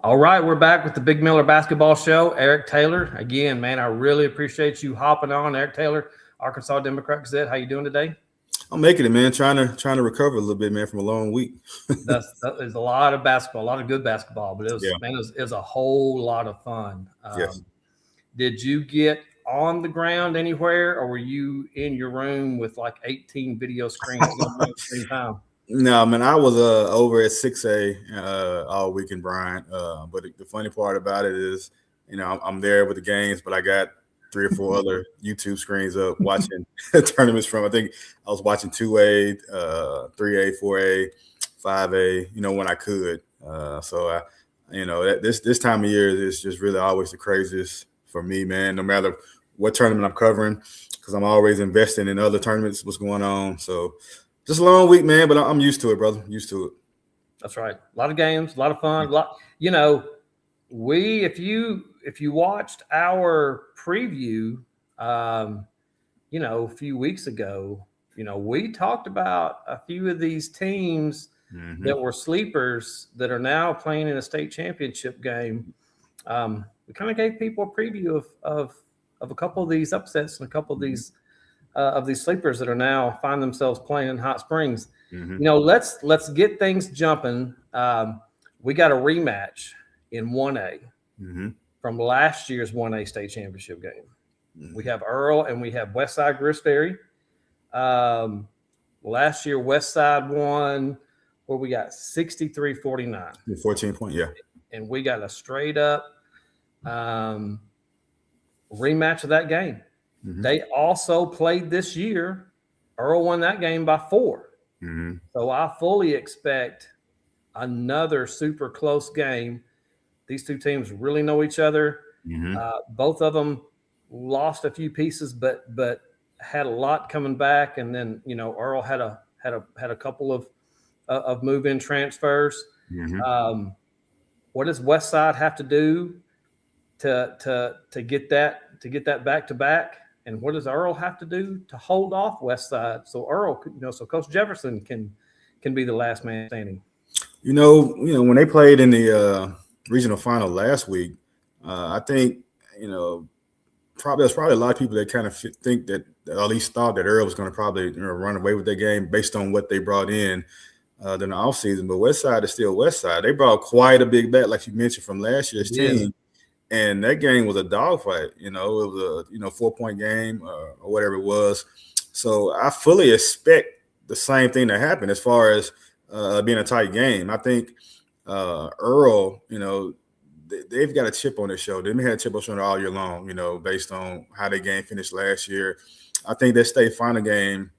All right, we're back with the Big Miller Basketball Show. Erick Taylor, again, man, I really appreciate you hopping on. Erick Taylor, Arkansas Democrat Gazette. How you doing today? I'm making it, man. Trying to recover a little bit, man, from a long week. That is a lot of basketball, a lot of good basketball, but it was a whole lot of fun. Yes. Did you get on the ground anywhere, or were you in your room with like 18 video screens going at the same time? No, man, I was over at 6A all weekend, Brian. But the funny part about it is, I'm there with the games, but I got 3 or 4 other YouTube screens up watching tournaments from. I think I was watching 2A, 3A, 4A, 5A, when I could. This time of year is just really always the craziest for me, man. No matter what tournament I'm covering, because I'm always investing in other tournaments. What's going on? So. Just a long week, man, but I'm used to it, brother. Used to it. That's right. A lot of games, a lot of fun. If you watched our preview, a few weeks ago, we talked about a few of these teams that were sleepers that are now playing in a state championship game. We kind of gave people a preview of a couple of these upsets and a couple of these sleepers that are now find themselves playing in Hot Springs. Let's get things jumping. We got a rematch in 1A from last year's 1A state championship game. We have Earl and we have Westside Griffberry. Last year, Westside won where we got 63-49. 14 point, yeah. And we got a straight up rematch of that game. They also played this year. Earl won that game by 4. So I fully expect another super close game. These two teams really know each other. Both of them lost a few pieces, but had a lot coming back. And then Earl had a couple of move-in transfers. What does Westside have to do to get that back to back? And what does Earl have to do to hold off Westside so Earl, so Coach Jefferson can be the last man standing? When they played in the regional final last week, I think there's probably a lot of people that kind of think that, or at least thought that Earl was going to probably run away with their game based on what they brought in during the offseason. But Westside is still Westside. They brought quite a big bat, like you mentioned, from last year's team. And that game was a dogfight. It was a 4-point game or whatever it was. So I fully expect the same thing to happen as far as being a tight game. I think Earl, they've got a chip on their shoulder. They've had a chip on their shoulder all year long, based on how their game finished last year. I think that state final game,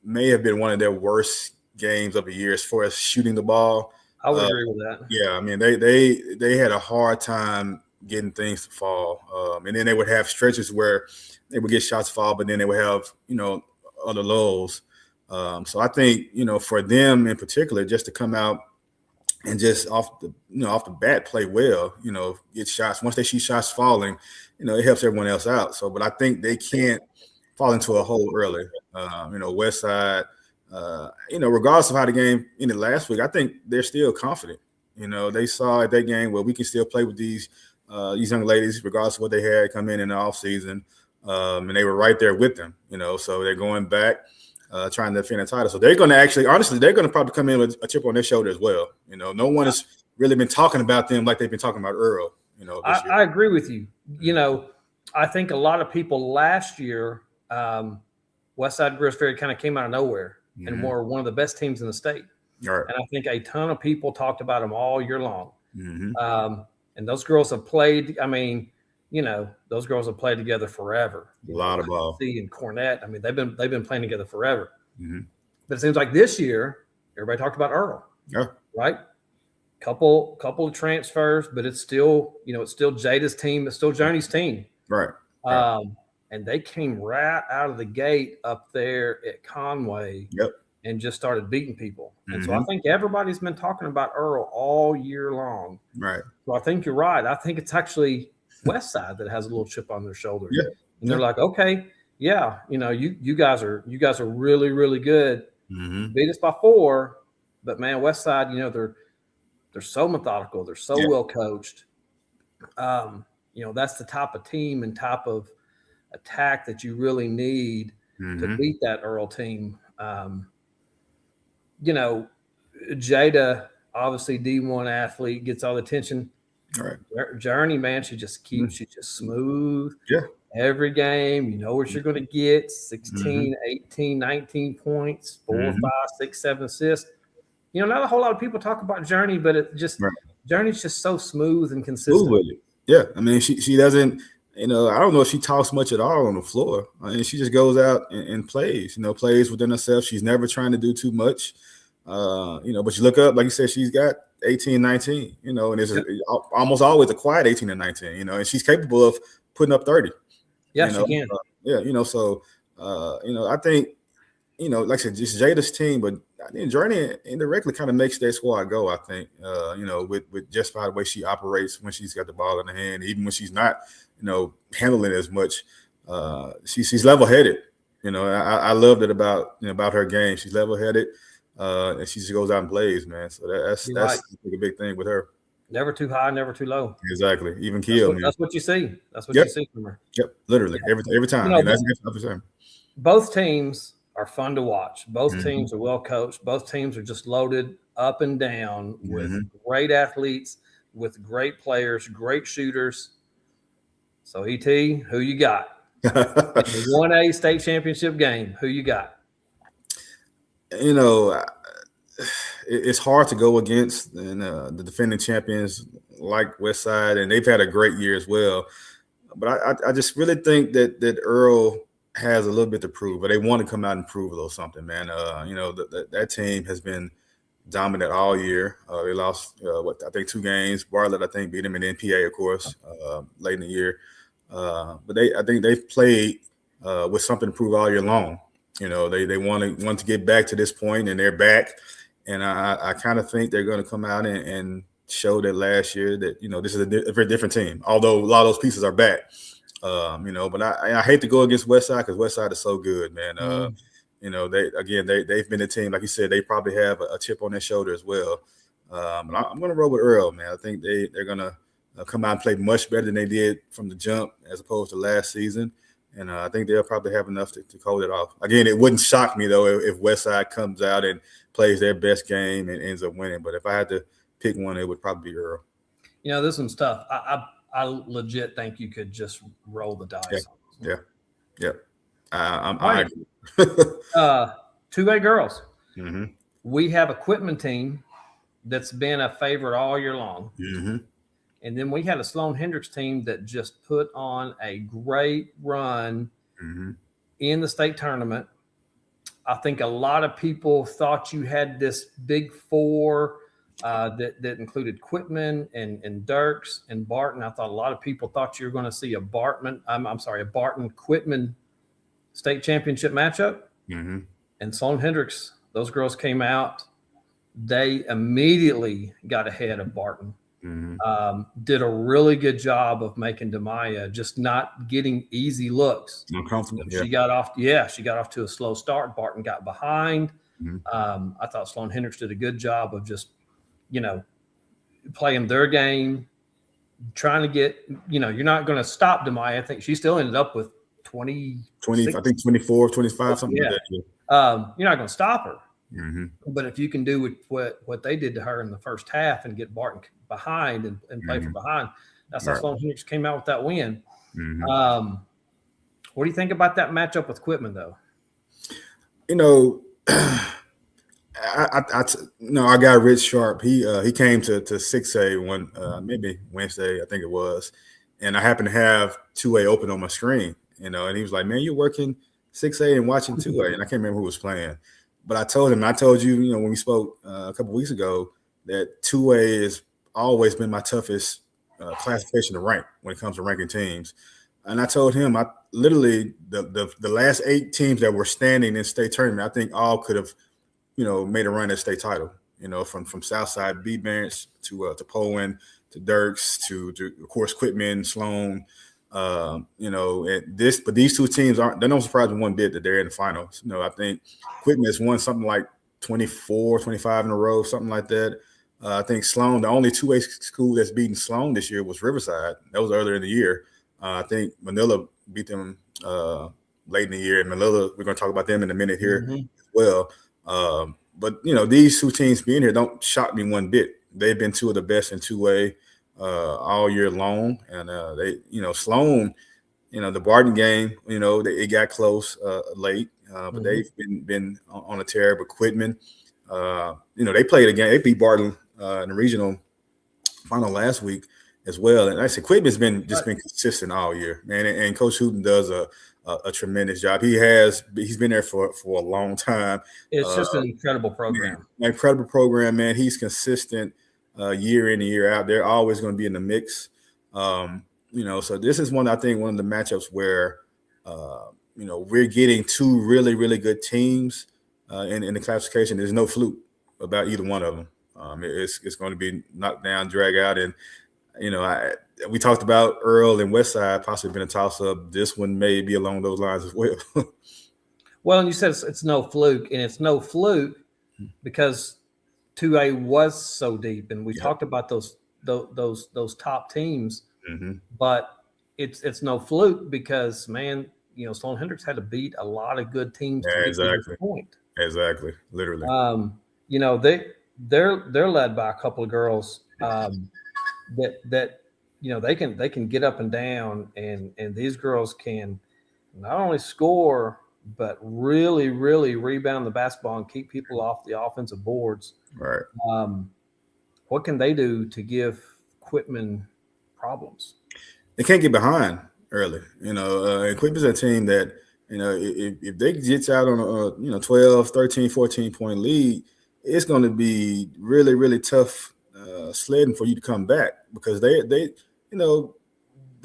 may have been one of their worst games of the year as far as shooting the ball. I would agree with that. Yeah, I mean, they had a hard time getting things to fall. And then they would have stretches where they would get shots fall, but then they would have, other lows. So I think, for them in particular, just to come out and just off the bat play well, get shots. Once they see shots falling, it helps everyone else out. So, but I think they can't fall into a hole early. Westside, regardless of how the game ended last week, I think they're still confident. They saw at that game where we can still play with these young ladies, regardless of what they had come in the offseason. And they were right there with them, so they're going back, trying to defend the title. So they're going to honestly, they're going to probably come in with a chip on their shoulder as well. No one has really been talking about them like they've been talking about Earl, this year. I agree with you. I think a lot of people last year, Westside Griffberry kind of came out of nowhere and were one of the best teams in the state. Right. And I think a ton of people talked about them all year long. And those girls have played, those girls have played together forever. A lot of ball. And Cornette, they've been playing together forever. But it seems like this year, everybody talked about Earl. Yeah. Right? Couple of transfers, but it's still, it's still Jada's team, it's still Journey's team. Right. And they came right out of the gate up there at Conway. Yep. And just started beating people. And so I think everybody's been talking about Earl all year long. Right. So I think you're right. I think it's actually Westside that has a little chip on their shoulder. Yeah. And they're like, okay, yeah, you guys are really, really good. Beat us by 4, but man, Westside, They're so methodical. They're so well coached. That's the type of team and type of attack that you really need to beat that Earl team. Jada, obviously D1 athlete, gets all the attention. All right. Journey, man, she just smooth. Yeah. Every game, you know what you're going to get: 16, 18, 19 points, 4, 5, 6, 7 assists. Not a whole lot of people talk about Journey, but it just Journey's just so smooth and consistent. With it. Yeah, I mean, she doesn't. I don't know if she talks much at all on the floor. I mean, she just goes out and plays. Plays within herself. She's never trying to do too much. But you look up, like you said, she's got 18, 19. And it's almost always a quiet 18 and 19. And she's capable of putting up 30. Yeah, she can. So I think, like I said, just Jada's team, but I think Journey indirectly kind of makes that squad go, I think, with just by the way she operates when she's got the ball in her hand, even when she's not, handling as much. She's level-headed. I loved it about her game. She's level-headed, and she just goes out and plays, man. So that's a big thing with her. Never too high, never too low. Exactly. Even kill. That's what you see. That's what you see from her. Yep. Literally every time. That's the same. Both teams are fun to watch. Both teams are well coached. Both teams are just loaded up and down with great athletes, with great players, great shooters. So, ET, who you got? The 1A state championship game, who you got? It's hard to go against the defending champions like Westside, and they've had a great year as well. But I just really think that Earl has a little bit to prove, but they want to come out and prove a little something, man. That team has been dominant all year. They lost, I think 2 games. Bartlett, I think, beat them in the NPA, of course, late in the year. But I think they've played with something to prove all year long. They want to get back to this point, and they're back. And I kind of think they're going to come out and show that last year that, this is a very different team, although a lot of those pieces are back. But I hate to go against Westside because Westside is so good, man. They've been a team, like you said, they probably have a chip on their shoulder as well. But I'm going to roll with Earl, man. I think they're going to come out and play much better than they did from the jump as opposed to last season. And I think they'll probably have enough to hold it off. Again, it wouldn't shock me, though, if Westside comes out and plays their best game and ends up winning. But if I had to pick one, it would probably be Earl. This one's tough. I legit think you could just roll the dice. Yeah. I agree. 2A girls. We have a Quitman team that's been a favorite all year long. And then we had a Sloan Hendricks team that just put on a great run in the state tournament. I think a lot of people thought you had this big 4 that included Quitman and Dirks and Barton. I thought a lot of people thought you were going to see a Barton Quitman state championship matchup. And Sloan Hendricks, those girls came out. They immediately got ahead of Barton. Did a really good job of making Demaya just not getting easy looks. Uncomfortable. She got off to a slow start. Barton got behind. I thought Sloan Hendricks did a good job of just, playing their game, trying to get, you're not going to stop Demaya. I think she still ended up with 20, I think 24, 25, something like that. You're not going to stop her. But if you can do what they did to her in the first half and get Barton behind and play from behind, that's how Sloan Hendricks came out with that win. What do you think about that matchup with Quitman, though? I got Rich Sharp. He came to 6A maybe Wednesday, I think it was, and I happened to have 2A open on my screen, and he was like, "Man, you're working 6A and watching 2A," and I can't remember who was playing. But I told you, when we spoke a couple weeks ago, that 2A has always been my toughest classification to rank when it comes to ranking teams. And I told him, I literally the last 8 teams that were standing in state tournament, I think all could have, made a run at state title. From Southside B Bench to Poland to Dirks to of course Quitman, Sloan. But these 2 teams they don't surprise me one bit that they're in the finals. I think Quitman has won something like 24, 25 in a row, something like that. I think Sloan, the only 2A school that's beaten Sloan this year was Riverside. That was earlier in the year. I think Manila beat them late in the year. And Manila, we're going to talk about them in a minute here as well. But, these two teams being here don't shock me one bit. They've been two of the best in 2A all year long. And Sloan, the Barton game, it got close late, but they've been on a tear. But Quitman, they played a game. They beat Barton in the regional final last week as well. And I said, Quitman's been consistent all year, man. And Coach Hooten does a tremendous job. He's been there for a long time. It's just an incredible program. Incredible program, man. He's consistent year in and year out. They're always going to be in the mix. So this is one of the matchups where, we're getting two really, really good teams in the classification. There's no fluke about either one of them. It's going to be knocked down, drag out. And, we talked about Earl and Westside possibly been a toss-up. This one may be along those lines as well. Well, and you said it's no fluke, and it's no fluke because 2A was so deep, and we talked about those top teams. But it's no fluke because, man, Sloan Hendricks had to beat a lot of good teams to get to this point. Exactly, literally. They're led by a couple of girls that they can get up and down, and these girls can not only score but really, really rebound the basketball and keep people off the offensive boards. Right. What can they do to give Quitman problems? They can't get behind early. And Quitman's a team that, if they get out on a 12, 13, 14 point lead, it's going to be really, really tough sledding for you to come back because they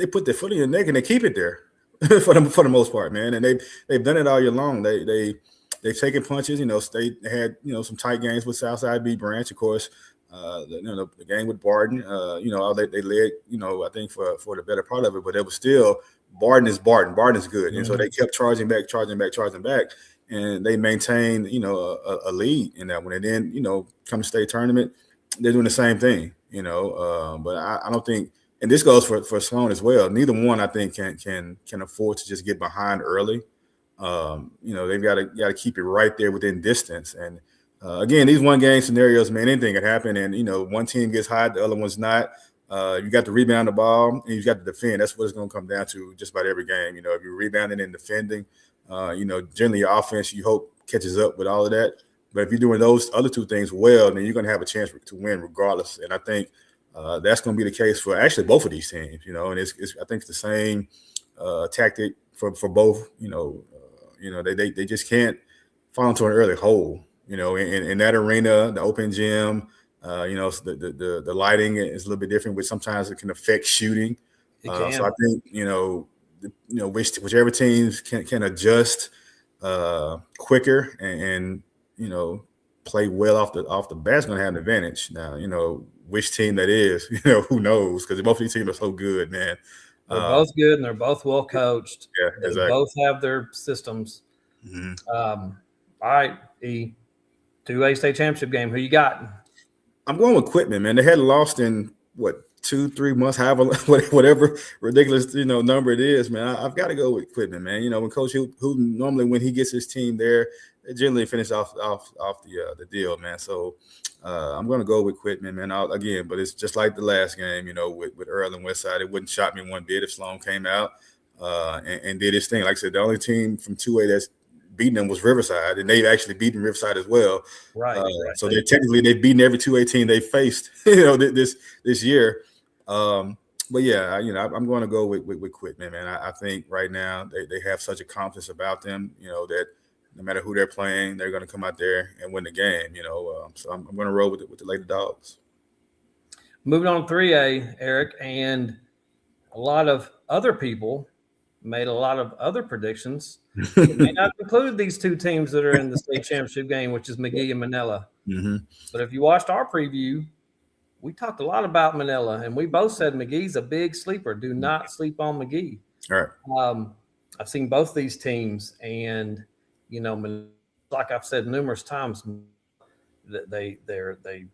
put their foot in your neck and they keep it there for the most part, man. And they've done it all year long. They've taken punches. They had some tight games with Southside B Branch, of course. The game with Barton, they led, I think for the better part of it, but it was still Barton is Barton. Barton is good. And so they kept charging back, and they maintained, a lead in that one. And then, come to state tournament, they're doing the same thing, but I don't think, and this goes for Sloan as well. Neither one, I think, can afford to just get behind early. They've got to keep it right there within distance. And again, these one game scenarios, man, anything can happen. And, one team gets hot, the other one's not. You got to rebound the ball and you got to defend. That's what it's going to come down to just about every game. If you're rebounding and defending, generally your offense, you hope catches up with all of that. But if you're doing those other two things well, then you're going to have a chance to win regardless. And I think that's going to be the case for actually both of these teams, and I think it's the same tactic for both, they just can't fall into an early hole, in that arena, the open gym, the lighting is a little bit different, but sometimes it can affect shooting. So I think, whichever teams can adjust quicker and play well off the bat is going to have an advantage. Now, which team that is, who knows? Because both of these teams are so good, man. They're both good and they're both well coached. Yeah, exactly. They both have their systems. All right, the 2A state championship game. Who you got? I'm going with Quitman, man. They hadn't lost in 2-3 months, however, whatever ridiculous number it is, man. I've got to go with Quitman, man. When Coach who normally when he gets his team there, they generally finish off the deal, man. So I'm going to go with Quitman, man. But it's just like the last game, with Earl and Westside. It wouldn't shock me one bit if Sloan came out and did his thing. Like I said, the only team from 2A that's beaten them was Riverside, and they've actually beaten Riverside as well. Right. So they've beaten every 2A team they faced, this year. But yeah, I'm going to go with Quitman, man. I think right now they have such a confidence about them, that no matter who they're playing, they're going to come out there and win the game, So I'm going to roll with the Lady Dogs. Moving on to 3A, Eric, and a lot of other people made a lot of other predictions. It may not include these two teams that are in the state championship game, which is McGee and Manila. But if you watched our preview, we talked a lot about Manila, and we both said McGee's a big sleeper. Do not sleep on McGee. All right. I've seen both these teams, and like I've said numerous times, They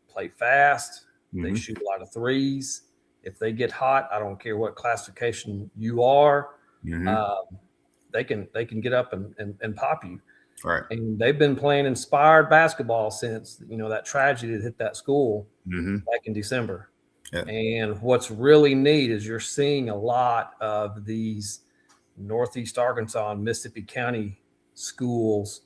play fast. They Mm-hmm. shoot a lot of threes. If they get hot, I don't care what classification you are, Mm-hmm. they can get up and pop you. Right. And they've been playing inspired basketball since that tragedy that hit that school back in December. Yeah. And what's really neat is you're seeing a lot of these Northeast Arkansas and Mississippi County schools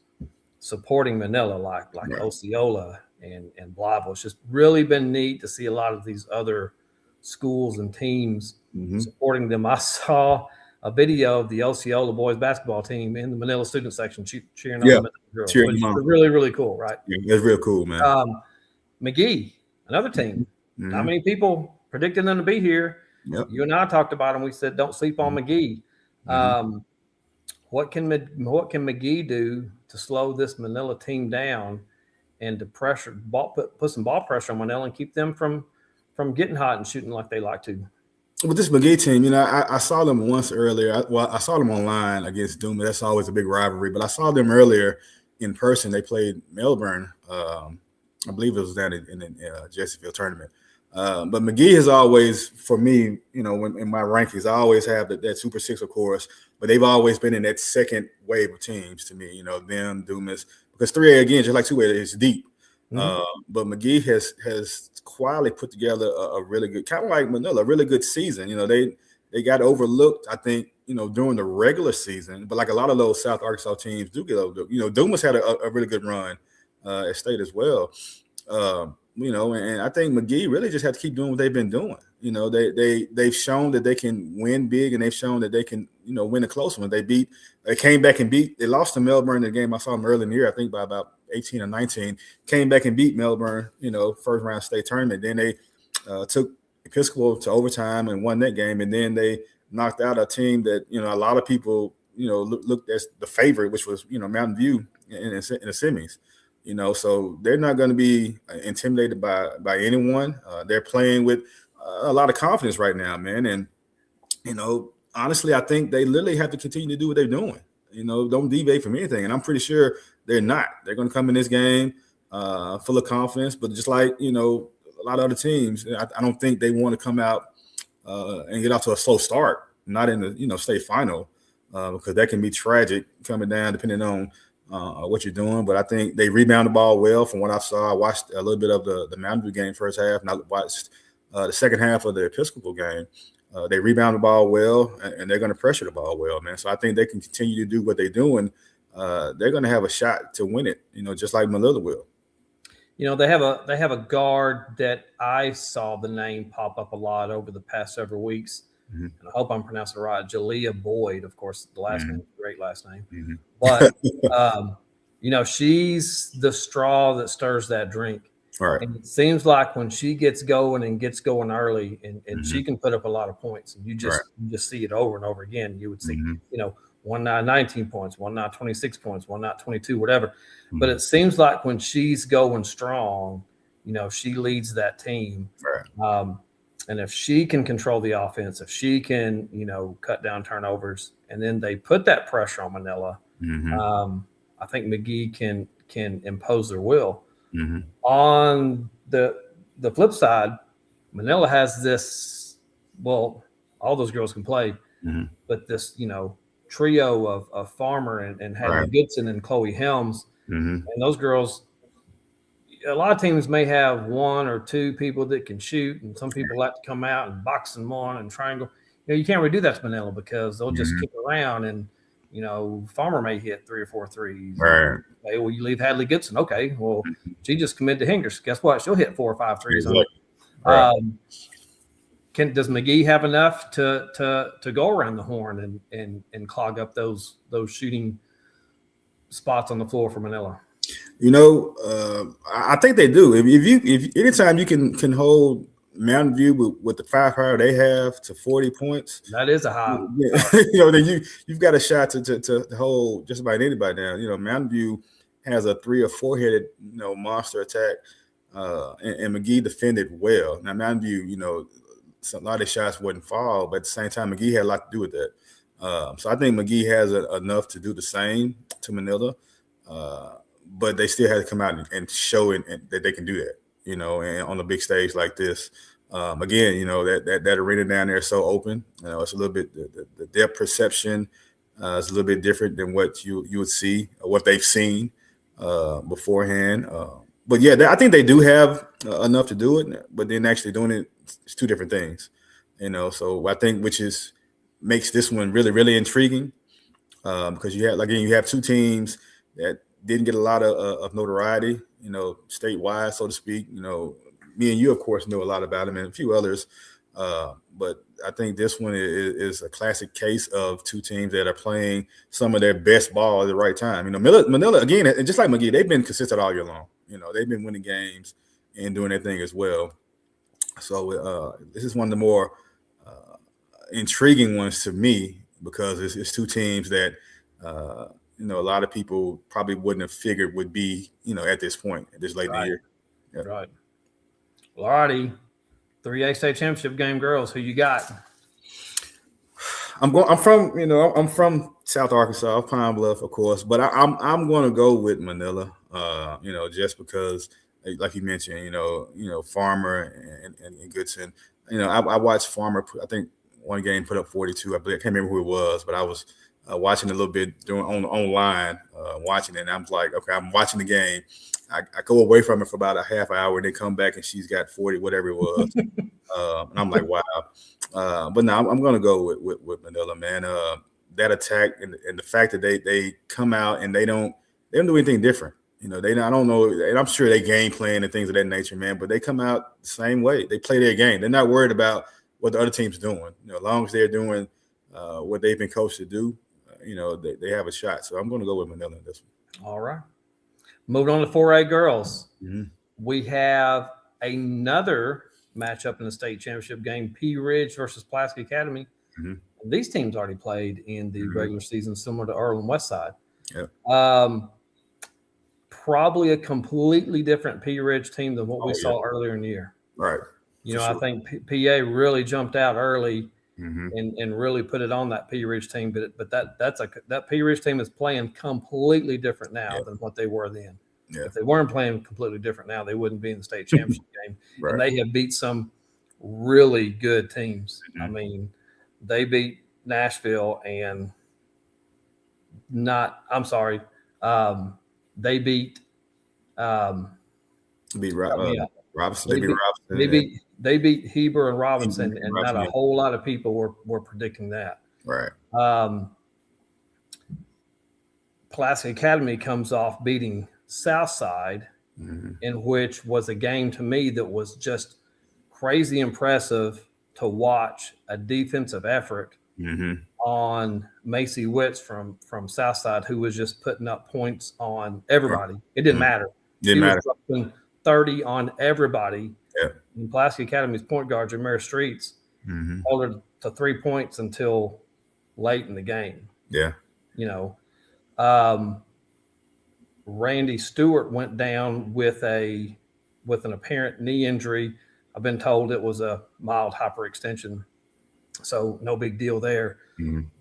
supporting Manila, like Right. Osceola and Blytheville. It's just really been neat to see a lot of these other schools and teams supporting them. I saw a video of the Osceola boys basketball team in the Manila student section cheering on the Manila girls, which is really, really cool, right? Yeah, that's real cool, man. McGee, another team. Mm-hmm. Not many people predicted them to be here. Yep. You and I talked about them. We said, don't sleep on McGee. What can McGee do to slow this Manila team down and to put some ball pressure on Manila and keep them from getting hot and shooting like they like to? With this McGee team, I saw them once earlier. I saw them online against Duma. That's always a big rivalry. But I saw them earlier in person. They played Melbourne. I believe it was down in the Jesseville tournament. But McGee has always, for me, in my rankings, I always have that Super Six, of course. But they've always been in that second wave of teams to me. Them, Dumas, because 3A again, just like 2A, is deep. But McGee has quietly put together a really good, kind of like Manila, a really good season. They got overlooked, I think, during the regular season. But like a lot of those South Arkansas teams do get overlooked. Dumas had a really good run at state as well. And I think McGee really just had to keep doing what they've been doing. They've shown that they can win big, and they've shown that they can, win a close one. They came back and beat. They lost to Melbourne in the game. I saw them early in the year, I think by about 18 or 19. Came back and beat Melbourne, first round state tournament. Then they took Episcopal to overtime and won that game. And then they knocked out a team that, a lot of people, looked as the favorite, which was, Mountain View in the semis. So they're not going to be intimidated by anyone. They're playing with a lot of confidence right now, man. And, honestly, I think they literally have to continue to do what they're doing. Don't deviate from anything. And I'm pretty sure they're not. They're going to come in this game full of confidence. But just like, a lot of other teams, I don't think they want to come out and get off to a slow start, not in the, state final, because that can be tragic coming down depending on what you're doing. But I think they rebound the ball well from what I saw. I watched a little bit of the Mountain View game first half, and I watched the second half of the Episcopal game. They rebound the ball well, and they're going to pressure the ball well, man. So I think they can continue to do what they're doing. They're going to have a shot to win it, just like Manila will. They have a guard that I saw the name pop up a lot over the past several weeks. And I hope I'm pronouncing it right. Jalea Boyd, of course, the last name, great last name. But, she's the straw that stirs that drink. Right. And it seems like when she gets going early and she can put up a lot of points, and you just see it over and over again. You would see, one night 19 points, one night 26 points, one night 22, whatever. But it seems like when she's going strong, she leads that team. Right. And if she can control the offense, if she can, cut down turnovers, and then they put that pressure on Manila, I think McGee can impose their will. On the flip side, Manila has this. Well, all those girls can play, but this trio of Farmer and Hadley Gibson and Chloe Helms, and those girls. A lot of teams may have one or two people that can shoot, and some people like to come out and box and one and triangle. You can't really do that to Manila because they'll just kick around, and Farmer may hit 3 or 4 threes. Right. Okay, well, you leave Hadley Gibson. Okay, well, she just committed to Hingers. Guess what? She'll hit 4 or 5 threes. Exactly. Does McGee have enough to go around the horn and clog up those shooting spots on the floor for Manila? I think they do. If anytime you can hold Mountain View with the firepower they have to 40 points, that is a high. Then you've got a shot to hold just about anybody down. Mountain View has a 3 or 4 headed monster attack, and McGee defended well. Now Mountain View, a lot of the shots wouldn't fall, but at the same time McGee had a lot to do with that. So I think McGee has enough to do the same to Manila. but they still had to come out and show it, and that they can do that, and on a big stage like this. Again, that arena down there is so open. It's a little bit the depth perception is a little bit different than what you would see or what they've seen beforehand. But yeah, I think they do have enough to do it, but then actually doing it is two different things. So I think makes this one really, really intriguing because you have two teams that didn't get a lot of notoriety, statewide, so to speak. Me and you, of course, know a lot about them and a few others. But I think this one is a classic case of two teams that are playing some of their best ball at the right time. Manila, again, and just like McGee, they've been consistent all year long. They've been winning games and doing their thing as well. So this is one of the more intriguing ones to me because it's two teams that a lot of people probably wouldn't have figured would be at this point, at this late in the year. Yeah. Right. Well, all righty. 3A state championship game, girls. Who you got? I'm from South Arkansas, Pine Bluff, of course, but I'm going to go with Manila. Just because, like you mentioned, Farmer and Goodson. I watched Farmer. I think one game put up 42. I can't remember who it was, but I was watching a little bit online, watching it. And I'm like, okay, I'm watching the game. I go away from it for about a half hour and then come back and she's got 40, whatever it was. And I'm like, wow. But no, I'm going to go with Manila, man. That attack and the fact that they come out and they don't do anything different. I don't know, and I'm sure they game plan and things of that nature, man, but they come out the same way. They play their game. They're not worried about what the other team's doing. As long as they're doing what they've been coached to do, they have a shot. So I'm going to go with Manila in this one. All right. Moving on to 4A girls. Mm-hmm. We have another matchup in the state championship game, Pea Ridge versus Pulaski Academy. Mm-hmm. These teams already played in the regular season, similar to Earl and Westside. Yeah. Probably a completely different Pea Ridge team than what we saw earlier in the year. Right. I think PA really jumped out early and really put it on that Pea Ridge team. But that Pea Ridge team is playing completely different now than what they were then. Yeah. If they weren't playing completely different now, they wouldn't be in the state championship game. Right. And they have beat some really good teams. Mm-hmm. I mean, they beat Nashville and they beat Robinson. They beat Heber and Robinson, and not a whole lot of people were predicting that. Right. Pulaski Academy comes off beating Southside, in which was a game to me that was just crazy impressive to watch a defensive effort on Macy Witts from Southside, who was just putting up points on everybody. It didn't matter. Didn't matter. Was dropping 30 on everybody. Yeah. And Pulaski Academy's point guard, Jameer Streets, held her to 3 points until late in the game. Yeah. Randy Stewart went down with an apparent knee injury. I've been told it was a mild hyperextension, so no big deal there.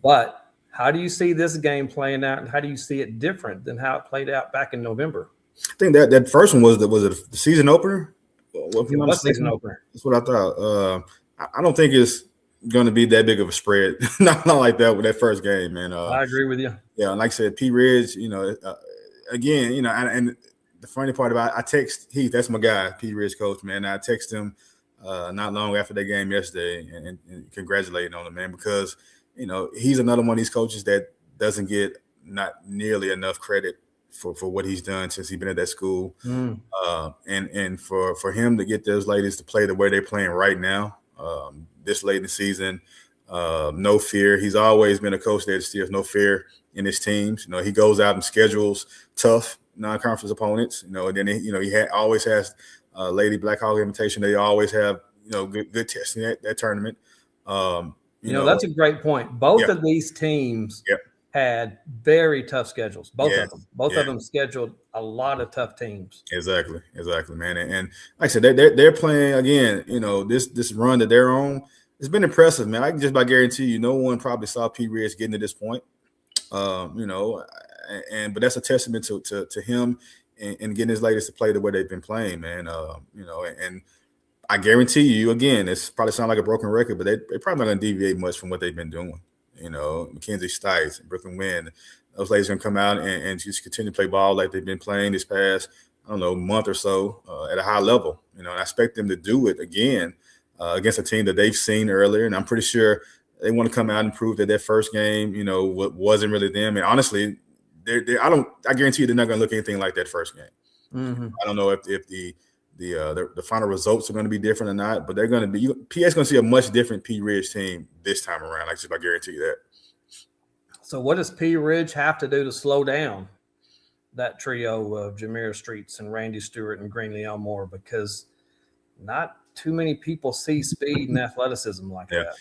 But how do you see this game playing out, and how do you see it different than how it played out back in November? I think that first one was it the season opener? It was season opener. That's what I thought. I don't think it's going to be that big of a spread. not like that with that first game, man. I agree with you. Yeah, and like I said, Pea Ridge, again, and the funny part about I text Heath, that's my guy, Pea Ridge coach, man. I text him not long after that game yesterday and congratulating on him, man, because he's another one of these coaches that doesn't get not nearly enough credit for what he's done since he's been at that school. And for him to get those ladies to play the way they're playing right now, this late in the season, no fear. He's always been a coach that instills no fear in his teams. He goes out and schedules tough non-conference opponents. And then he always has Lady Black Hawk Invitation. They always have good testing at that tournament. That's a great point. Both of these teams had very tough schedules. Both of them. Both of them scheduled a lot of tough teams. Exactly, man. And like I said, they're playing again. This run that they're on, it's been impressive, man. I can just about guarantee you, no one probably saw Pea Ridge getting to this point. But that's a testament to him and getting his ladies to play the way they've been playing, man. And I guarantee you, again, it's probably sound like a broken record, but they're probably not going to deviate much from what they've been doing. Mackenzie Stites and Brooklyn Wynn, those ladies are going to come out and just continue to play ball like they've been playing this past, month or so at a high level. And I expect them to do it again against a team that they've seen earlier. And I'm pretty sure they want to come out and prove that their first game, wasn't really them. And honestly, I guarantee you they're not going to look anything like that first game. Mm-hmm. I don't know if the final results are going to be different or not, but they're going to be. PA's going to see a much different P Ridge team this time around. I guarantee you that. So, what does P Ridge have to do to slow down that trio of Jameer Streets and Randy Stewart and Greenlee Elmore? Because not too many people see speed and athleticism like that.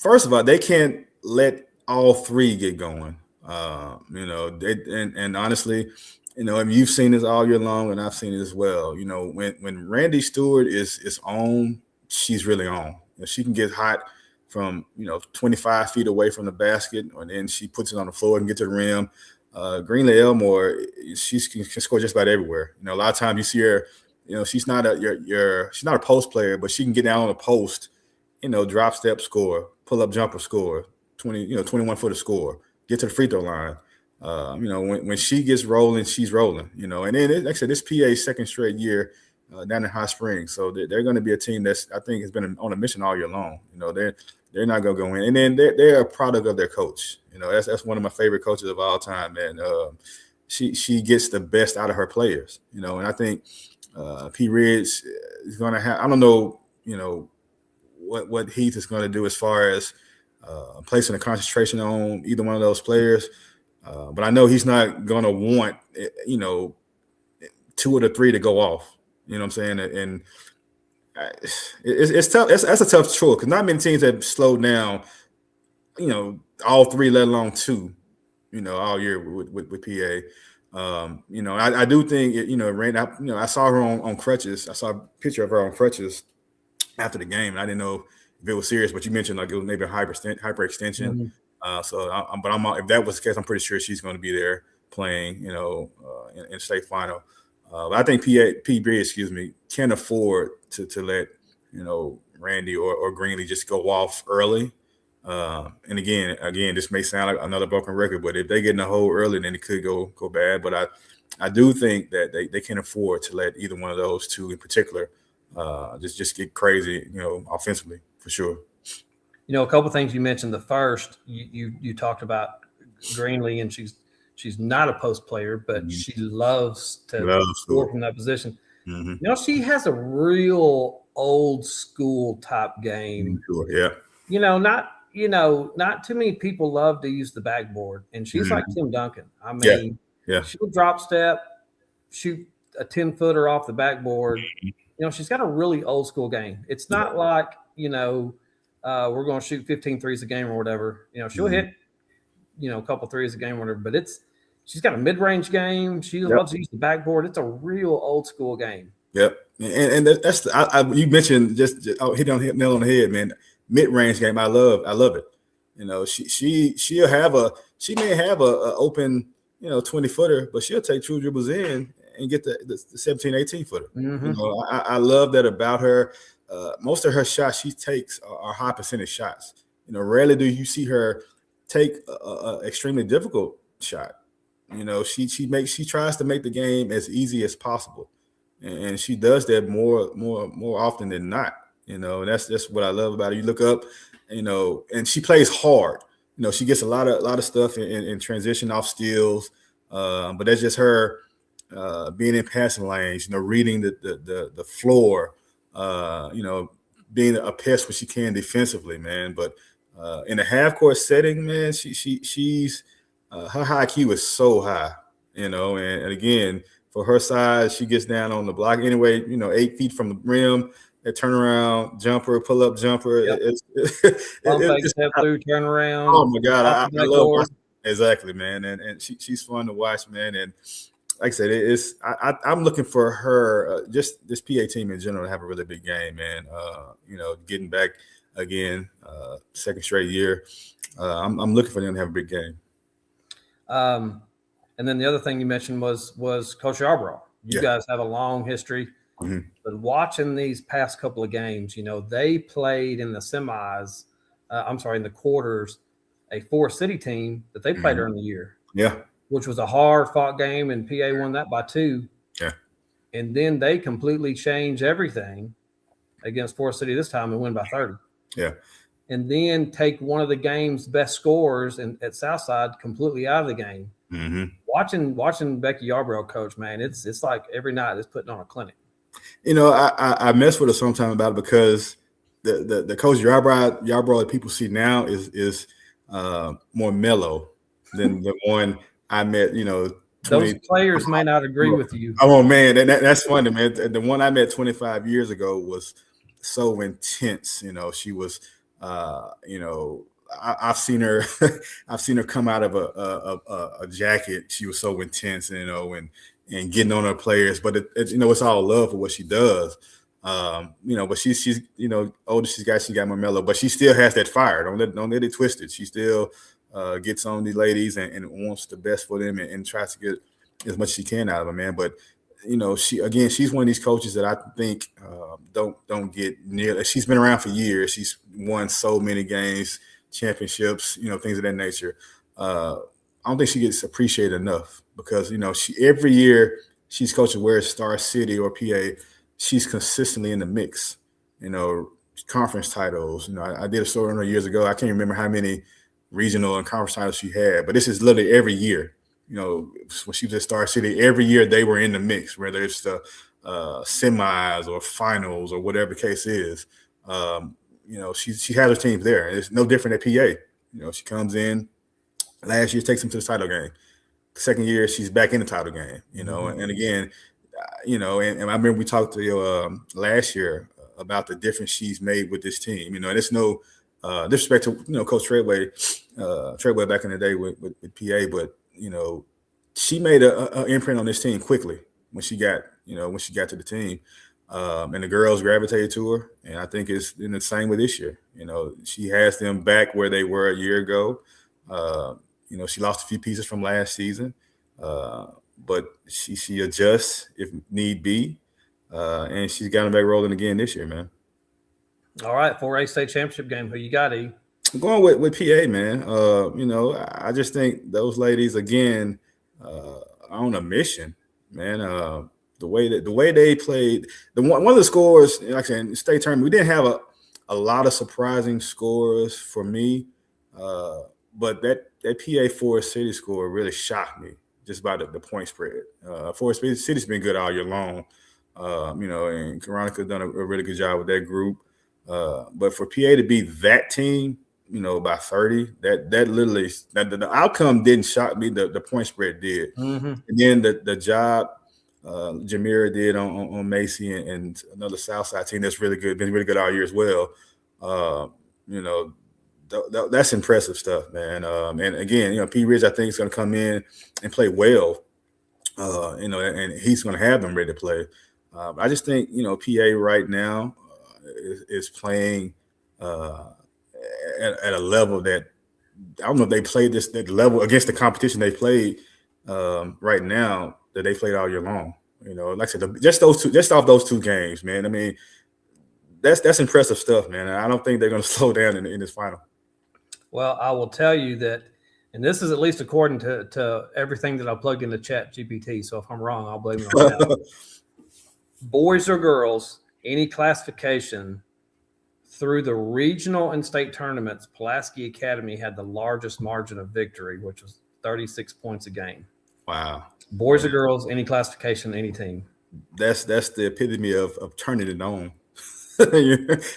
First of all, they can't let all three get going. And honestly. You've seen this all year long, and I've seen it as well. When Randy Stewart is on, she's really on. She can get hot from 25 feet away from the basket, and then she puts it on the floor and get to the rim. Greenlee Elmore, she can score just about everywhere. A lot of times you see her. She's not she's not a post player, but she can get down on the post. Drop step score, pull up jumper score, 21 footer score, get to the free throw line. When she gets rolling, she's rolling, and then, like I said, this PA's second straight year down in Hot Springs. So they're going to be a team that's, I think, has been on a mission all year long. They're not going to go in. And then they're a product of their coach. That's one of my favorite coaches of all time, man. She gets the best out of her players, and I think P Ridge is going to have, I don't know, what Heath is going to do as far as placing a concentration on either one of those players. But I know he's not going to want, two of the three to go off. You know what I'm saying? And it's tough. That's a tough choice because not many teams have slowed down, all three, let alone two, all year with PA. I do think, Randy, I saw her on crutches. I saw a picture of her on crutches after the game. And I didn't know if it was serious, but you mentioned like it was maybe a hyperextension. Mm-hmm. If that was the case, I'm pretty sure she's going to be there playing, in state final. But I think PB, can't afford to let, Randy or Greenlee just go off early. And again, this may sound like another broken record, but if they get in the hole early, then it could go bad. But I do think that they can't afford to let either one of those two in particular just get crazy, offensively for sure. A couple of things you mentioned. The first, you talked about Greenlee, and she's not a post player, but mm-hmm. she loves to score from that position. Mm-hmm. She has a real old school type game. Sure, yeah. Not too many people love to use the backboard, and she's mm-hmm. like Tim Duncan. I mean, yeah. She'll drop step, shoot a 10-footer off the backboard. She's got a really old school game. It's not like we're going to shoot 15 threes a game or whatever. She'll hit, a couple threes a game or whatever. But she's got a mid-range game. She loves to use the backboard. It's a real old school game. Yep, and that's you mentioned just hit on the nail on the head, man. Mid-range game, I love it. She may have a open 20-footer, but she'll take true dribbles in and get the 17, 18 footer. Mm-hmm. I love that about her. Most of her shots she takes are high percentage shots. Rarely do you see her take a extremely difficult shot. She tries to make the game as easy as possible, and she does that more often than not. That's what I love about her. You look up, and she plays hard. She gets a lot of stuff in transition off steals, but that's just her being in passing lanes. Reading the floor. Being a pest when she can defensively, man. But in a half-court setting, man, she's her high IQ is so high, and again, for her size, she gets down on the block anyway, 8 feet from the rim, that turnaround jumper, pull-up jumper. Yep. Step through, turn around. Oh, my God. I love watching. Exactly, man. And she's fun to watch, man. And like I said, I'm looking for her, just this PA team in general, to have a really big game, man. Getting back again, second straight year. I'm looking for them to have a big game. And then the other thing you mentioned was Coach Yarbrough. You guys have a long history. Mm-hmm. But watching these past couple of games, they played in the semis, in the quarters, a Forest City team that they played during the year. Yeah. Which was a hard-fought game, and PA won that by 2. Yeah. And then they completely changed everything against Forest City this time and win by 30. Yeah. And then take one of the game's best scorers at Southside completely out of the game. Mm-hmm. Watching Becky Yarbrough coach, man, it's like every night it's putting on a clinic. I mess with her sometimes about it because the coach Yarbrough that people see now is more mellow than the one I met. 20, those players may not agree with you. Oh man, that's funny, man. The one I met 25 years ago was so intense. She was, I've seen her, I've seen her come out of a jacket. She was so intense, and getting on her players. But it's all love for what she does. But she's older. She got more mellow, but she still has that fire. Don't let it twist it. She still gets on these ladies and wants the best for them and tries to get as much as she can out of them, man. But she's one of these coaches that I think don't get near. She's been around for years. She's won so many games, championships, things of that nature. I don't think she gets appreciated enough because she every year she's coaching where it's Star City or PA, she's consistently in the mix. Conference titles. I did a story on her years ago. I can't remember how many regional and conference titles she had, but this is literally every year. When she was at Star City, every year they were in the mix, whether it's the semis or finals or whatever the case is. She has her teams there. It's no different at PA. She comes in. Last year, takes them to the title game. Second year, she's back in the title game. And again, and I remember we talked to you last year about the difference she's made with this team. And it's no disrespect to Coach Treadway back in the day with PA, but she made an imprint on this team quickly when she got to the team, and the girls gravitated to her. And I think it's the same with this year. She has them back where they were a year ago. She lost a few pieces from last season, but she adjusts if need be, and she's got them back rolling again this year, man. All right, 4A state championship game. Who you got, E? I'm going with PA, man. I just think those ladies again are on a mission, man. The way they played, one of the scores, like I said, state tournament, we didn't have a lot of surprising scores for me, but that PA Forest City score really shocked me just by the point spread. Forest City's been good all year long, and Veronica's done a really good job with that group. But for PA to beat that team, by 30, that literally the outcome didn't shock me. The point spread did. Mm-hmm. And then the job Jamira did on Macy and another Southside team that's really good, been really good all year as well. That's impressive stuff, man. And again, P. Ridge, I think, is going to come in and play well. And he's going to have them ready to play. I just think PA right now is playing at a level that I don't know if they played that level against the competition they played right now that they played all year long. Like I said, just off those two games, man. I mean, that's impressive stuff, man. I don't think they're going to slow down in this final. Well, I will tell you that, and this is at least according to everything that I plugged into Chat GPT. So if I'm wrong, I'll blame it on that. Boys or girls, any classification through the regional and state tournaments, Pulaski Academy had the largest margin of victory, which was 36 points a game. Wow. Boys or girls, any classification, any team. That's the epitome of turning it on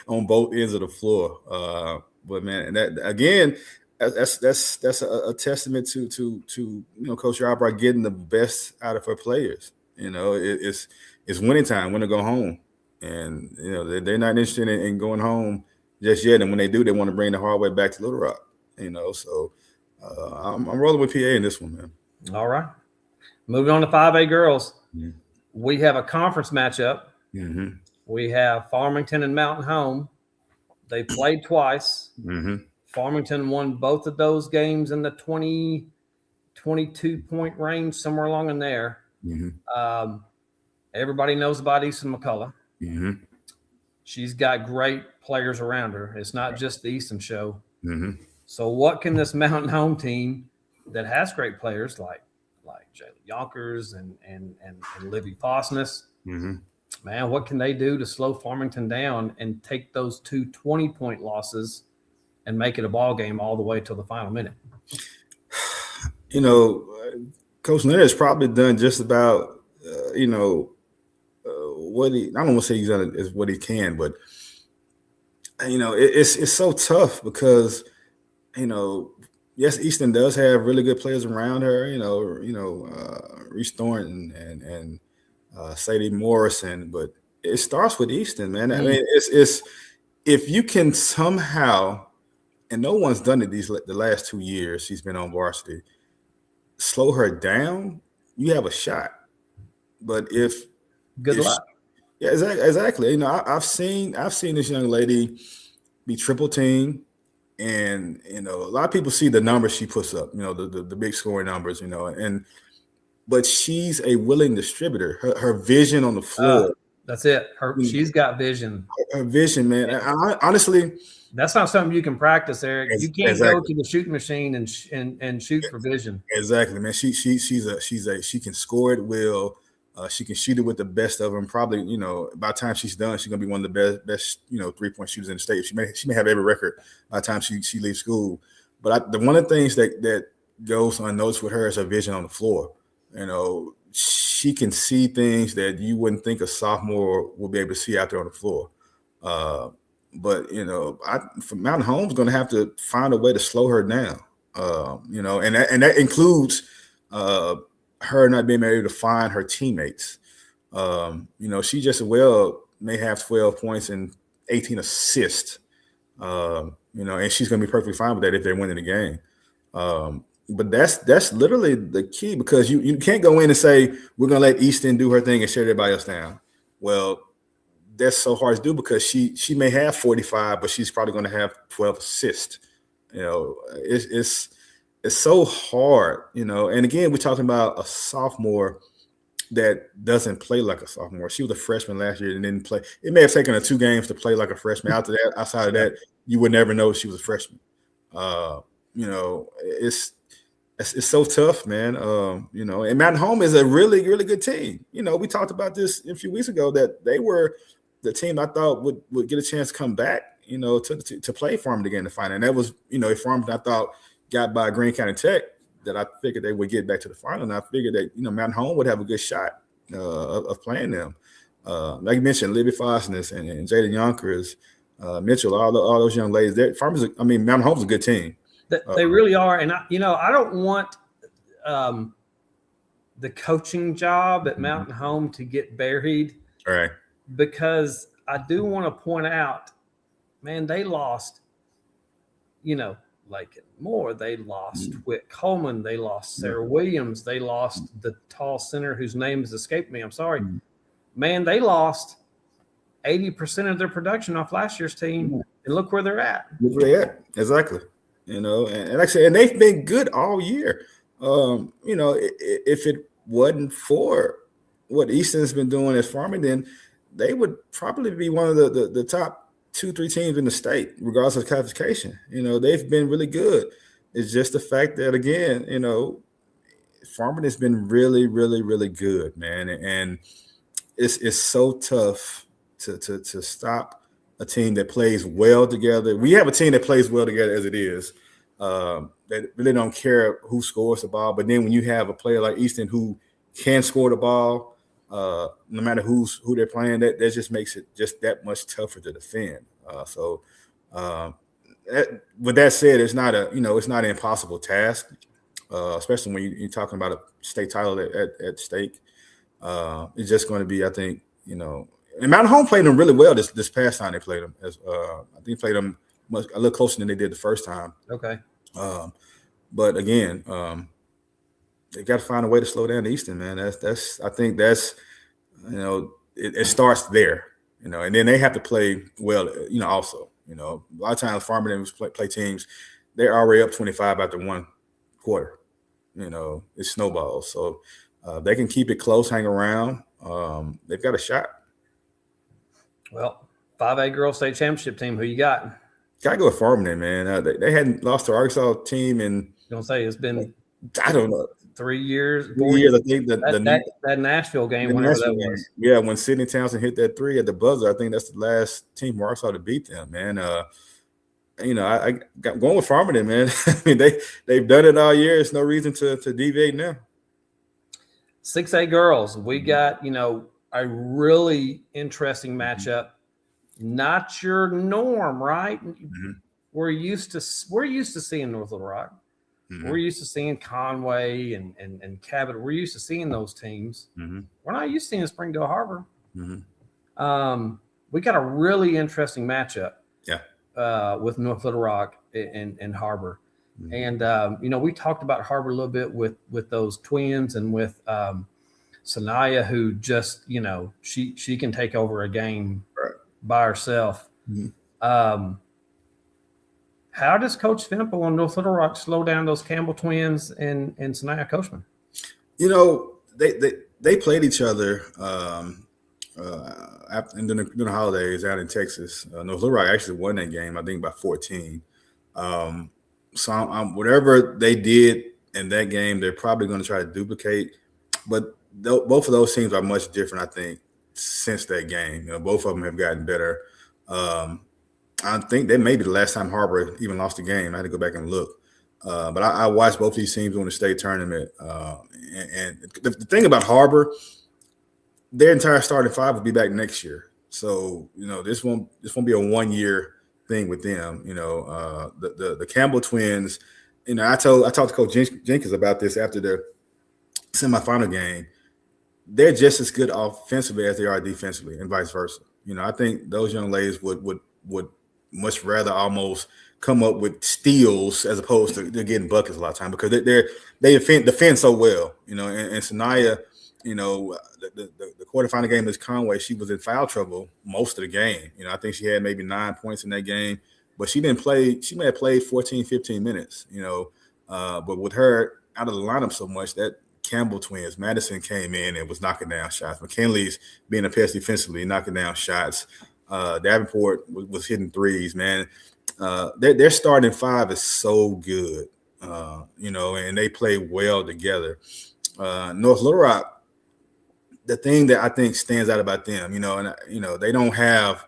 on both ends of the floor. But man, that again, that's a testament to Coach Yarbrough getting the best out of her players. It's winning time, when to go home. And they're not interested in going home just yet. And when they do, they want to bring the hard way back to Little Rock. So I'm rolling with PA in this one, man. All right, moving on to 5A girls. Mm-hmm. We have a conference matchup. Mm-hmm. We have Farmington and Mountain Home. They played twice. Mm-hmm. Farmington won both of those games in the 22-point range, somewhere along in there. Mm-hmm. Everybody knows about Easton McCullough. Mm-hmm. She's got great players around her. It's not just the Easton show. Mm-hmm. So what can this Mountain Home team that has great players like Jayla Yonkers and Livy Fosness, Mm-hmm. man, what can they do to slow Farmington down and take those 2 20-point losses and make it a ball game all the way till the final minute? You know, Coach Leonard has probably done just about, what he, I don't want to say he's done is what he can, but, it's so tough because, yes, Easton does have really good players around her, Reese Thornton and Sadie Morrison, but it starts with Easton, man. I mean, it's if you can somehow, and no one's done it the last 2 years she's been on varsity, slow her down, you have a shot. But good luck. Yeah, exactly. I've seen this young lady be triple teamed, and a lot of people see the numbers she puts up, the big scoring numbers, but she's a willing distributor. Her vision on the floor. That's it. She's got vision. Her vision, man. I honestly, that's not something you can practice, Eric. You can't go to the shooting machine and shoot for vision. Exactly, man. She can score at will. She can shoot it with the best of them. Probably, by the time she's done, she's gonna be one of the best 3-point shooters in the state. She may have every record by the time she leaves school. But one of the things that goes unnoticed with her is her vision on the floor. She can see things that you wouldn't think a sophomore will be able to see out there on the floor. But Mountain Home's going to have to find a way to slow her down. And that includes her not being able to find her teammates. She just may have 12 points and 18 assists. And she's going to be perfectly fine with that if they're winning the game. But that's literally the key, because you can't go in and say we're going to let Easton do her thing and shut everybody else down. Well, that's so hard to do because she may have 45, but she's probably going to have 12 assists. It's so hard, And again, we're talking about a sophomore that doesn't play like a sophomore. She was a freshman last year and didn't play. It may have taken her 2 games to play like a freshman. Outside of that, you would never know she was a freshman. It's so tough, man. And Mountain Home is a really, really good team. We talked about this a few weeks ago that they were the team I thought would get a chance to come back, to play Farmington again in the final. And that was, a Farmington I thought got by Greene County Tech that I figured they would get back to the final. And I figured that, Mountain Home would have a good shot of playing them. Like you mentioned, Libby Fosness and Jada Yonkers, Mitchell, all those young ladies. Mountain Home's a good team. They really are. And, I don't want the coaching job at Mountain Home to get buried. All right. Because I do want to point out, man, they lost, Lakin Moore. They lost Whit Coleman. They lost Sarah Williams. They lost the tall center whose name has escaped me. I'm sorry. Man, they lost 80% of their production off last year's team. And look where they're at. Look where they're at. Exactly. And like I said, and they've been good all year. If it wasn't for what Easton's been doing at Farmington, they would probably be one of the top 2-3 teams in the state, regardless of classification. They've been really good. It's just the fact that, again, Farmington's been really, really, really good, man. And it's so tough to stop a team that plays well together. We have a team that plays well together as it is. That really don't care who scores the ball. But then when you have a player like Easton who can score the ball, no matter who they're playing, that just makes it just that much tougher to defend. With that said, it's not an impossible task, especially when you're talking about a state title at stake. It's just going to be, I think, and Mountain Home played them really well this past time they played them. I think they played them a little closer than they did the first time. Okay. But again, they got to find a way to slow down Easton, man. I think that's it starts there, and then they have to play well, also. A lot of times Farmington play teams, they're already up 25 after one quarter. it snowballs. So they can keep it close, hang around. They've got a shot. Well, 5A girls state championship team. Who you got? Gotta go with Farmington, man. They hadn't lost to Arkansas team in. Don't say it's been. I don't know. 3 years, 4 years. I think that Nashville game, whenever that was. Yeah, when Sidney Townsend hit that 3 at the buzzer, I think that's the last team from Arkansas to beat them, man. I got going with Farmington, man. I mean, they've done it all year. There's no reason to deviate now. 6A girls, we got a really interesting matchup. Not your norm, right? Mm-hmm. We're used to seeing North Little Rock. Mm-hmm. We're used to seeing Conway and Cabot. We're used to seeing those teams. Mm-hmm. We're not used to seeing Springdale Harbor. Mm-hmm. We got a really interesting matchup. Yeah. With North Little Rock and Harbor. Mm-hmm. And we talked about Harbor a little bit with those twins and with Sanaya, who just she can take over a game by herself. Mm-hmm. How does Coach Fimple on North Little Rock slow down those Campbell twins and Sanaya Coachman? They played each other during the holidays out in Texas. North Little Rock actually won that game, I think, by 14. So whatever they did in that game, they're probably going to try to duplicate. But both of those teams are much different, I think, since that game. Both of them have gotten better. I think that may be the last time Harbor even lost a game. I had to go back and look. But I watched both these teams win the state tournament. And the thing about Harbor, their entire starting five will be back next year. So, this won't be a 1-year thing with them. The Campbell twins, I talked to Coach Jenkins about this after the semifinal game. They're just as good offensively as they are defensively, and vice versa. I think those young ladies would much rather almost come up with steals as opposed to they're getting buckets a lot of time because they defend so well. And Sanaya, the quarterfinal game against Conway, she was in foul trouble most of the game. I think she had maybe 9 points in that game, but she didn't play. She may have played 14, 15 minutes. But with her out of the lineup so much, that Campbell twins, Madison came in and was knocking down shots. McKinley's being a pest defensively, knocking down shots. Davenport was hitting threes, man. Their starting five is so good, and they play well together. North Little Rock, the thing that I think stands out about them, they don't have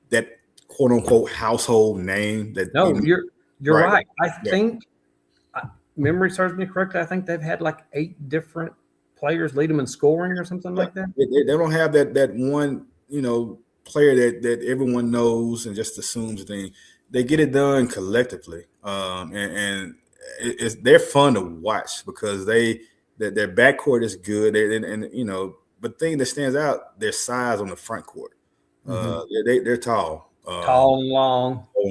that quote unquote household name. You're right. I think memory serves me correctly. I think they've had like 8 different players lead them in scoring or something like that. They don't have that one, player that everyone knows and just assumes thing. They get it done collectively, and they're fun to watch because their backcourt is good, but the thing that stands out, their size on the front court. They're tall, tall and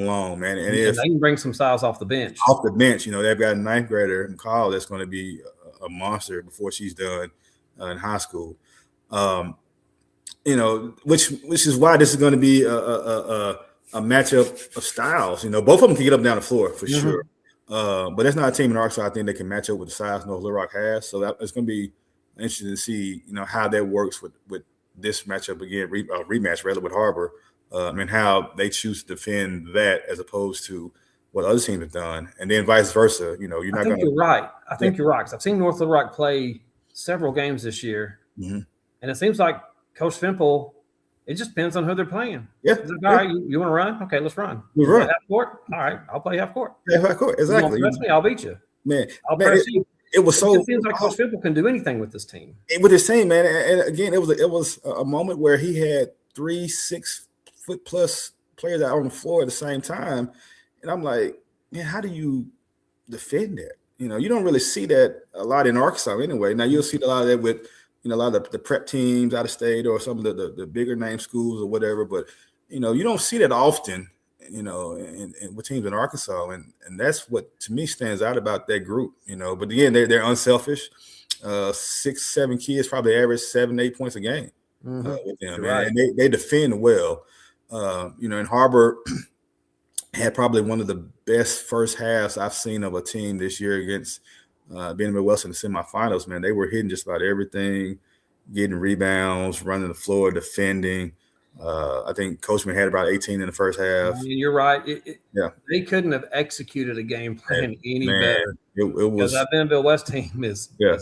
long, man, and if they can bring some size off the bench. They've got a 9th grader, McCall, that's going to be a monster before she's done in high school. Which is why this is going to be a matchup of styles. Both of them can get up and down the floor for sure. But that's not a team in Arkansas I think they can match up with the size North Little Rock has. So it's going to be interesting to see, how that works with this matchup again, rematch rather with Harbor, and how they choose to defend that as opposed to what other teams have done, and then vice versa. You're not going to. You're right. I think you're right. 'Cause I've seen North Little Rock play several games this year, and it seems like Coach Fimple, it just depends on who they're playing. Yeah. Like, all right, you want to run? Okay, let's run. You run. Half court? All right, I'll play half court. Yeah, half court. Exactly. You want to press me? I'll beat you. Man, I'll press you. It seems like Coach Fimple can do anything with this team. With his team, man. And again, it was a moment where he had 3 6-foot-plus players out on the floor at the same time, and I'm like, man, how do you defend that? You don't really see that a lot in Arkansas anyway. Now you'll see a lot of that with a lot of the prep teams out of state or some of the bigger name schools or whatever, but you don't see that often, and with teams in Arkansas, and that's what to me stands out about that group, But again, they're unselfish. 6, 7 kids probably average 7, 8 points a game with them, right. And they defend well. And Harbor had probably one of the best first halves I've seen of a team this year against being in Midwest in the semifinals, man, they were hitting just about everything, getting rebounds, running the floor, defending. I think Coachman had about 18 in the first half. I mean, you're right. Yeah, they couldn't have executed a game plan any better. It was, because that Bentonville West team is good,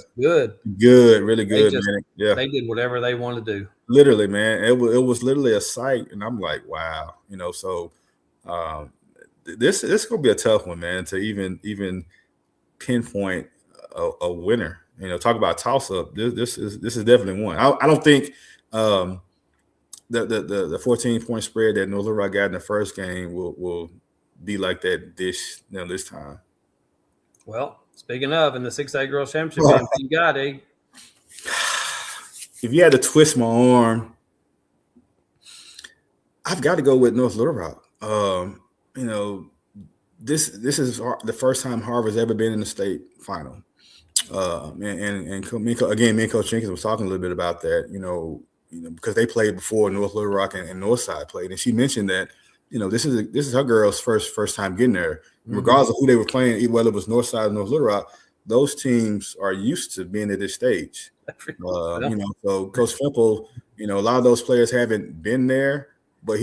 really good, man. Yeah, they did whatever they wanted to do. Literally, man. It was literally a sight, and I'm like, wow, So this is gonna be a tough one, man, to even pinpoint a winner. Talk about toss up. This is definitely one. I don't think the 14-point spread that North Little Rock got in the first game will be like that this time. Well, speaking of, in the 6A Girls Championship game, you got if you had to twist my arm, I've got to go with North Little Rock. This is the first time Harvard's ever been in the state final. And me and Coach Jenkins was talking a little bit about that, because they played before North Little Rock and Northside played. And she mentioned that, this is her girl's first time getting there. Regardless of who they were playing, whether it was Northside or North Little Rock, those teams are used to being at this stage. So Coach Fimple, a lot of those players haven't been there, but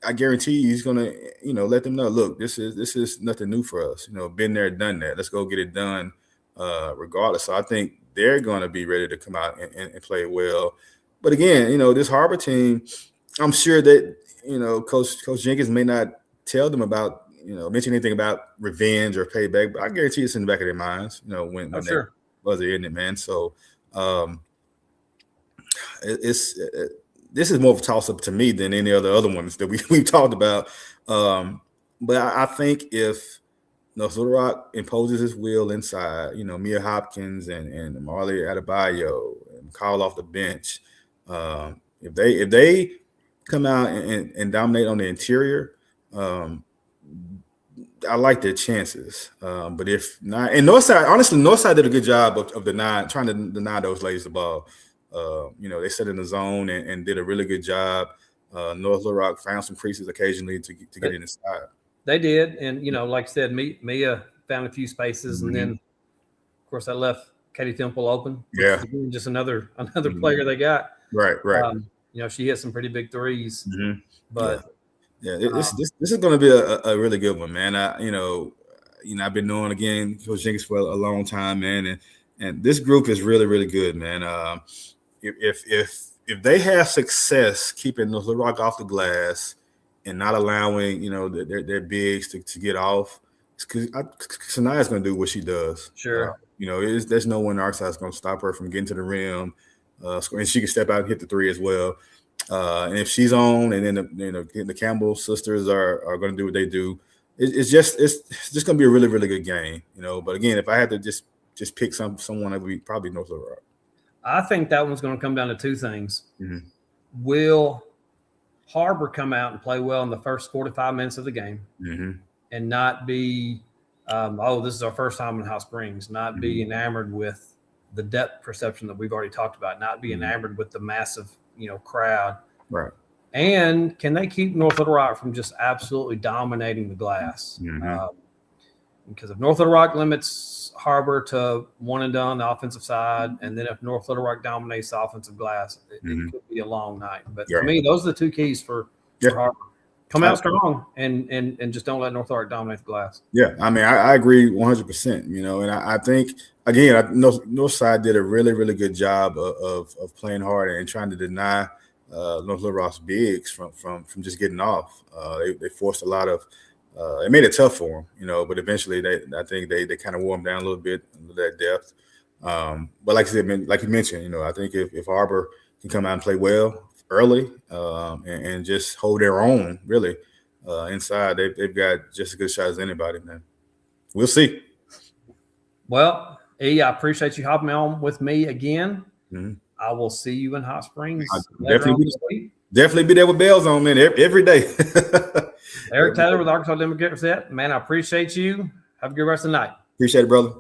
I guarantee he's gonna, let them know, look, this is nothing new for us. Been there, done that. Let's go get it done, regardless. So I think they're gonna be ready to come out and play well. But again, this Harbor team, I'm sure that Coach Jenkins may not tell them about, mention anything about revenge or payback, but I guarantee it's in the back of their minds, when that was in it, man. So this is more of a toss-up to me than any other ones that we've talked about. But I think if North Little Rock imposes his will inside, Mia Hopkins and Marley Adebayo and Kyle off the bench, if they come out and dominate on the interior, I like their chances. But if not, and Northside did a good job of trying to deny those ladies the ball. They set in the zone and did a really good job. North Little Rock found some creases occasionally to get inside. They did, and like I said, Mia found a few spaces, and then of course I left Katie Temple open. Yeah, just another player they got. Right. She hit some pretty big threes, but this is going to be a really good one, man. I've been knowing again Coach Jenkins for a long time, man, and this group is really, really good, man. If they have success keeping the Little Rock off the glass and not allowing their bigs to get off, because Sanaya's going to do what she does. Sure. There's no one on our side that's going to stop her from getting to the rim. And she can step out and hit the three as well. And if she's on, and then the Campbell sisters are going to do what they do, it's just going to be a really, really good game. But again, if I had to just pick someone, that would be probably North Little Rock. I think that one's going to come down to two things. Will Harbor come out and play well in the first 45 minutes of the game, and not be, this is our first time in Hot Springs, not be enamored with the depth perception that we've already talked about, not be enamored with the massive, crowd. Right. And can they keep North Little Rock from just absolutely dominating the glass? Because if North Little Rock limits Harbor to one and done the offensive side, and then if North Little Rock dominates the offensive glass, it could be a long night. But for me, those are the two keys for Harbor. Come out strong and just don't let North Little Rock dominate the glass. Yeah, I mean, I agree 100%. And I think again, Northside did a really, really good job of playing hard and trying to deny North Little Rock's bigs from just getting off. They forced a lot of. It made it tough for them, but eventually I think they kind of wore them down a little bit, that depth. But like I said, like you mentioned, I think if Harbor can come out and play well early and just hold their own, really, inside, they've got just as good shot as anybody, man. We'll see. Well, E, I appreciate you hopping on with me again. I will see you in Hot Springs. Definitely be there with bells on, man, every day. Erick Taylor with Arkansas Democrat Set. Man, I appreciate you. Have a good rest of the night. Appreciate it, brother.